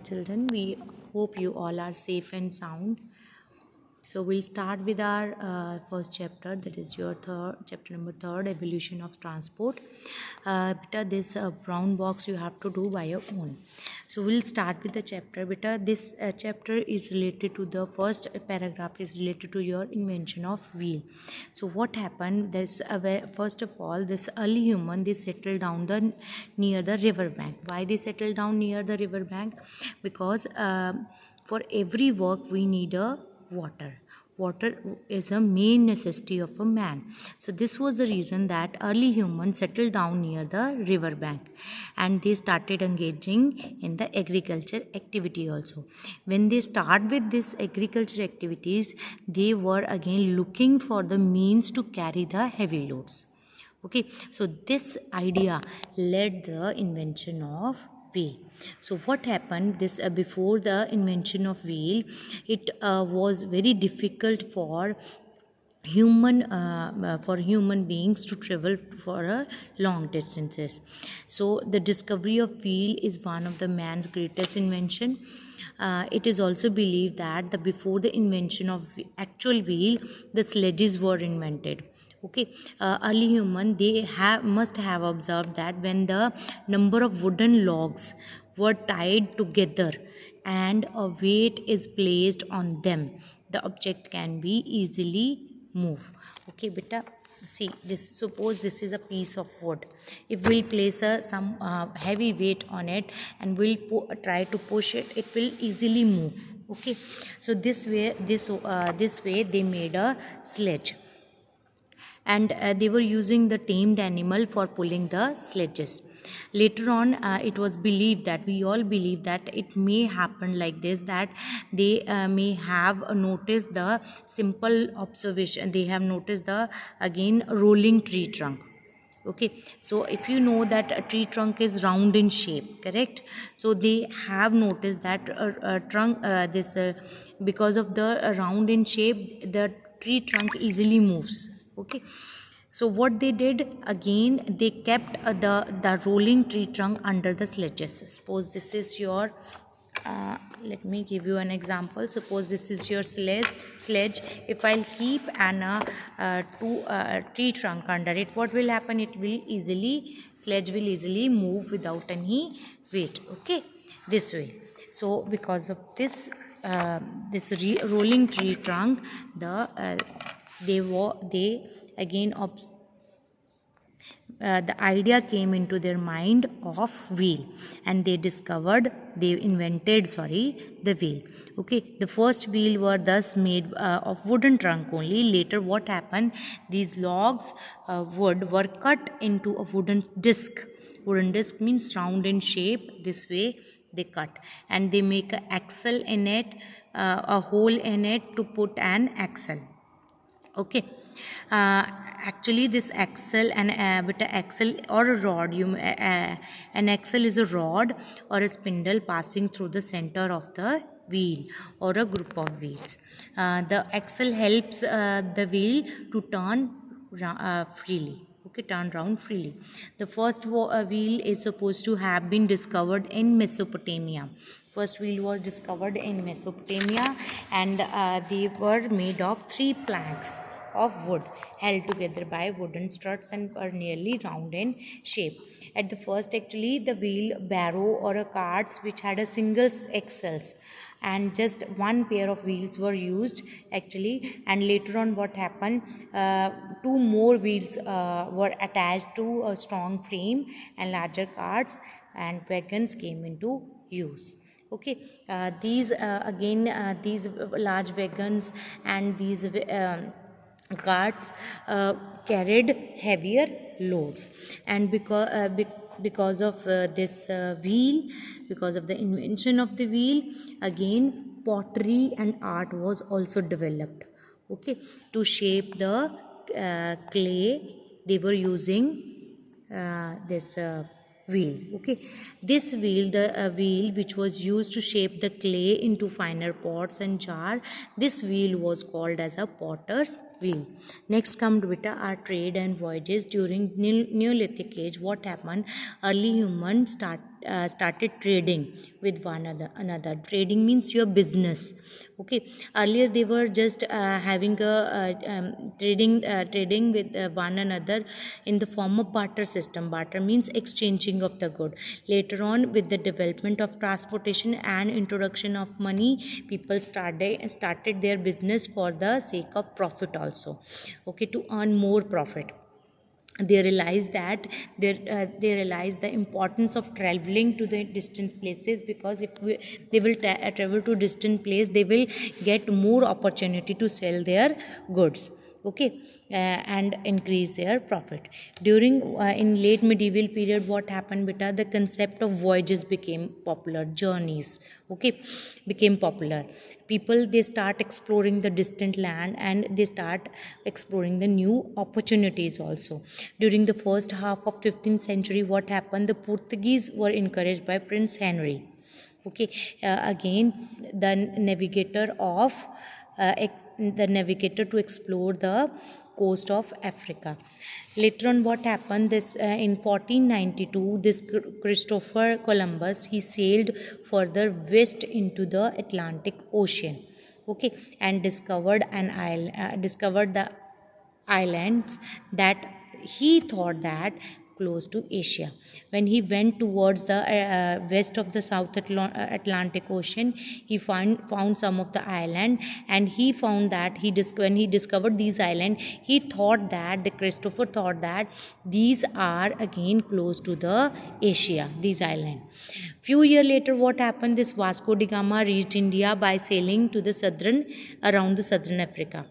Children, we hope you all are safe and sound. So we'll start with our first chapter, that is your chapter number 3, evolution of transport. Beta, this brown box you have to do by your own. So we'll start with the chapter. Beta, this chapter is related to the first paragraph is related to your invention of wheel. So what happened? This first of all, this early human, they settled down near the river bank. Why they settled down near the river bank? Because for every work we need a water is a main necessity of a man. So this was the reason that early humans settled down near the river bank, and they started engaging in the agriculture activity also. When they start with this agriculture activities, they were again looking for the means to carry the heavy loads. Okay, so this idea led the invention of wheel. So what happened, this before the invention of wheel, it was very difficult for human beings to travel for long distances. So the discovery of wheel is one of the man's greatest invention. It is also believed that before the invention of actual wheel, the sledges were invented. Okay, early human, they must have observed that when the number of wooden logs were tied together and a weight is placed on them, the object can be easily move. Okay, beta, see this, suppose this is a piece of wood. If we'll place some heavy weight on it and we'll try to push it, it will easily move. Okay, so this way they made a sledge, and they were using the tamed animal for pulling the sledges. Later on, it was believed that we all believe that it may happen like this, that they may have noticed the simple observation. They have noticed the again rolling tree trunk. Okay, so if you know that a tree trunk is round in shape, correct? So they have noticed that because of the round in shape, the tree trunk easily moves. Okay, so what they did, again they kept the rolling tree trunk under the sledges. Suppose this is your let me give you an example. Suppose this is your sledge. If I'll keep an tree trunk under it, what will happen? Sledge will easily move without any weight. Okay, this way. So because of this rolling tree trunk, they again the idea came into their mind of wheel, and they invented the wheel. Okay, the first wheel were thus made of wooden trunk only. Later what happened, these logs wood were cut into a wooden disc. Wooden disc means round in shape. This way they cut, and they make a axle in it, a hole in it to put an axle. Okay, actually this axle and but a axle or a rod, an axle is a rod or a spindle passing through the center of the wheel or a group of wheels. The axle helps the wheel to turn freely. Okay, turn round freely. The first wheel is supposed to have been discovered in Mesopotamia. First wheel was discovered in Mesopotamia, and they were made of 3 planks of wood held together by wooden struts and are nearly round in shape. At the first, actually, the wheelbarrow or a carts which had a single axles and just one pair of wheels were used actually, and later on what happened, 2 more wheels were attached to a strong frame, and larger carts and wagons came into use. Okay, these large wagons and these carts carried heavier loads, and because of this wheel, because of the invention of the wheel, again pottery and art was also developed. Okay, to shape the clay, they were using this wheel. Okay, this wheel, the wheel which was used to shape the clay into finer pots and jar, this wheel was called as a potter's wheel. Next come with our trade and voyages. During Neolithic age, what happened, early humans started trading with one another. Trading means your business. Okay, earlier they were just having a trading with one another in the form of barter system. Barter means exchanging of the good. Later on, with the development of transportation and introduction of money, people started their business for the sake of profit also. Okay, to earn more profit. They realize that they realize the importance of traveling to the distant places, because if they will travel to distant place, they will get more opportunity to sell their goods. Okay, and increase their profit. During in late medieval period, what happened beta, the concept of voyages became popular, journeys, okay, became popular. People, they start exploring the distant land, and they start exploring the new opportunities also. During the first half of 15th century, what happened, the Portuguese were encouraged by Prince Henry. Okay, again, the navigator of the navigator to explore the coast of Africa. Later on, what happened, this in 1492, this Christopher Columbus, he sailed further west into the Atlantic Ocean. Okay, and discovered an island, discovered the islands that he thought that close to Asia. When he went towards the west of the Atlantic Ocean, he found some of the island, and he found that when he discovered these island, he thought that the Christopher thought that these are again close to the Asia, these island. Few years later, what happened? This Vasco da Gama reached India by sailing to the around the southern Africa.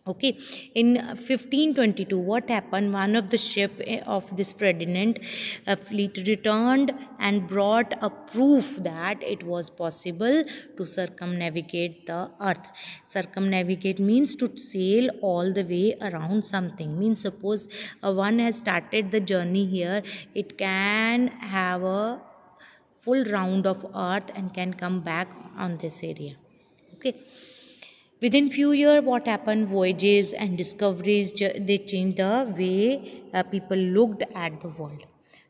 Okay, in 1522, what happened? One of the ship of this Ferdinand fleet returned and brought a proof that it was possible to circumnavigate the earth. Circumnavigate means to sail all the way around something. Means suppose one has started the journey here, it can have a full round of earth and can come back on this area. Okay. Within few years, what happened? Voyages and discoveries, they changed the way people looked at the world.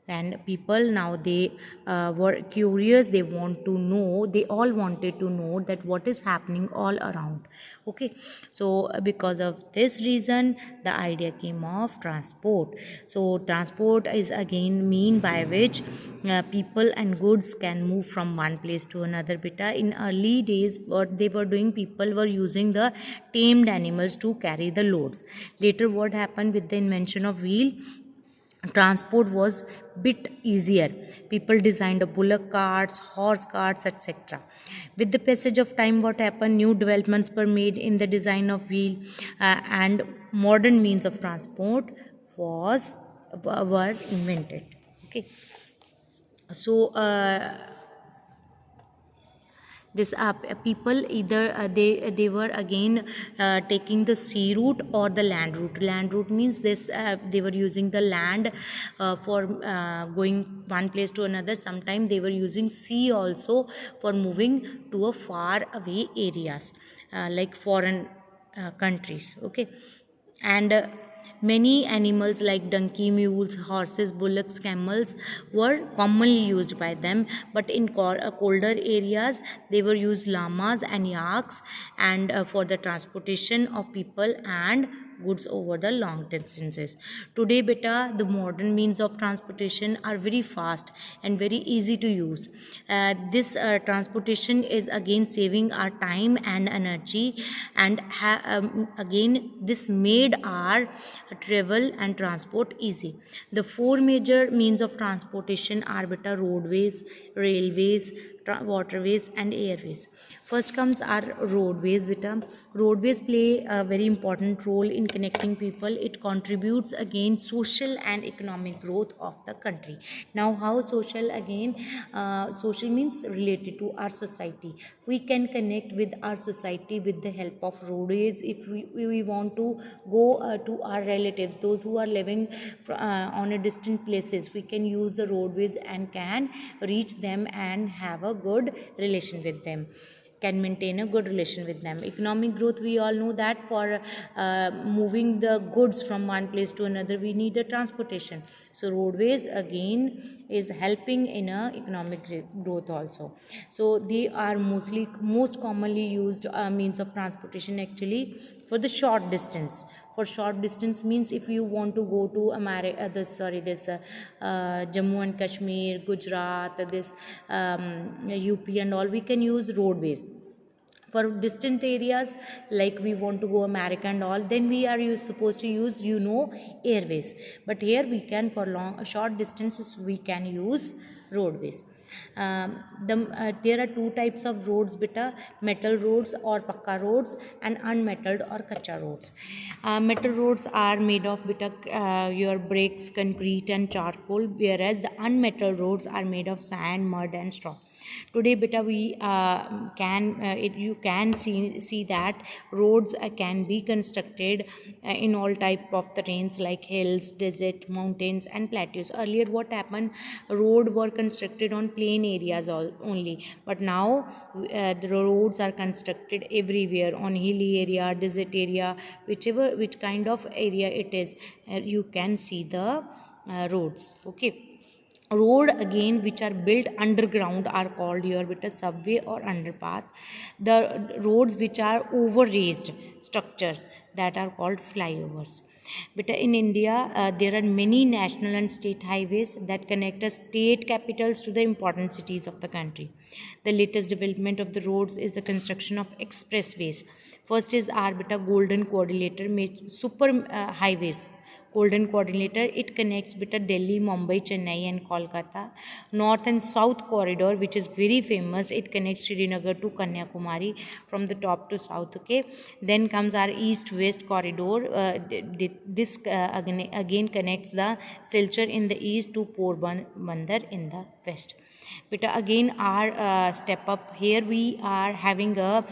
And people now, they were curious. They want to know. They all wanted to know that what is happening all around. Okay, so because of this reason, the idea came of transport. So transport is again mean by which people and goods can move from one place to another. Beta, in early days, what they were doing, people were using the tamed animals to carry the loads. Later, what happened with the invention of wheel? Transport was bit easier. People designed a bullock carts, horse carts, etc. With the passage of time, what happened? New developments were made in the design of wheel, and modern means of transport were invented. Okay, so this people either they were again taking the sea route or the land route means this they were using the land for going one place to another. Sometimes they were using sea also for moving to a far away areas like foreign countries. Okay, and many animals like donkey, mules, horses, bullocks, camels were commonly used by them, but in colder areas they were used llamas and yaks, and for the transportation of people and goods over the long distances. Today, beta, the modern means of transportation are very fast and very easy to use. This transportation is again saving our time and energy, and again this made our travel and transport easy. The four major means of transportation are beta roadways, railways, waterways and airways. First comes our roadways beta. Roadways play a very important role in connecting people. It contributes again social and economic growth of the country. Now how social? Again social means related to our society. We can connect with our society with the help of roadways. If we want to go to our relatives, those who are living on a distant places, we can use the roadways and can reach them and have a good relation with them. can maintain a good relation with them. Economic growth, we all know that for moving the goods from one place to another, we need a transportation. So roadways again is helping in a economic growth also. So they are most commonly used means of transportation actually for the short distance. For short distance means if you want to go to America, Jammu and Kashmir, Gujarat, this UP and all, we can use roadways. For distant areas like we want to go America and all, then we are supposed to use airways. But here we can, for short distances, we can use roadways. There are two types of roads beta: metal roads or pakka roads, and unmetalled or kacha roads. Metal roads are made of beta your bricks, concrete and charcoal, whereas the unmetalled roads are made of sand, mud and straw. Today beta we you can see that roads can be constructed in all type of terrains like hills, desert, mountains and plateaus. Earlier what happened, road were constructed on plain areas only, but now the roads are constructed everywhere, on hilly area, desert area, which kind of area it is, you can see the roads. Okay. Road again which are built underground are called here with a subway or underpath. The roads which are over raised structures, that are called flyovers. But in India, there are many national and state highways that connect the state capitals to the important cities of the country. The latest development of the roads is the construction of expressways. First is our Golden Quadrilateral super highways. Golden Quadrilateral, it connects between Delhi, Mumbai, Chennai and Kolkata. North and South Corridor, which is very famous, it connects Srinagar to Kanyakumari from the top to south. Okay. Then comes our East-West Corridor. This again connects the Silchar in the east to Porbandar in the west. But again our step up here, we are having a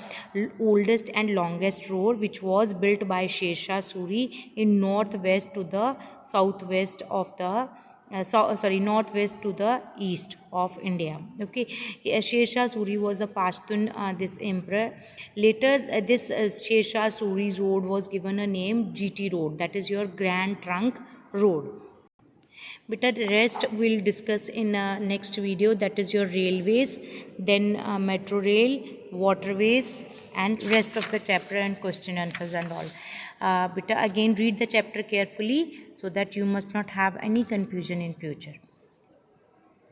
oldest and longest road which was built by Sher Shah Suri in northwest to the southwest of the northwest to the east of India. Okay, Sher Shah Suri was a Pashtun this emperor. Later this Sher Shah Suri's road was given a name GT Road, that is your Grand Trunk Road. But the rest we'll discuss in next video, that is your railways, then metro rail, waterways and rest of the chapter and question answers and all. But again read the chapter carefully so that you must not have any confusion in future.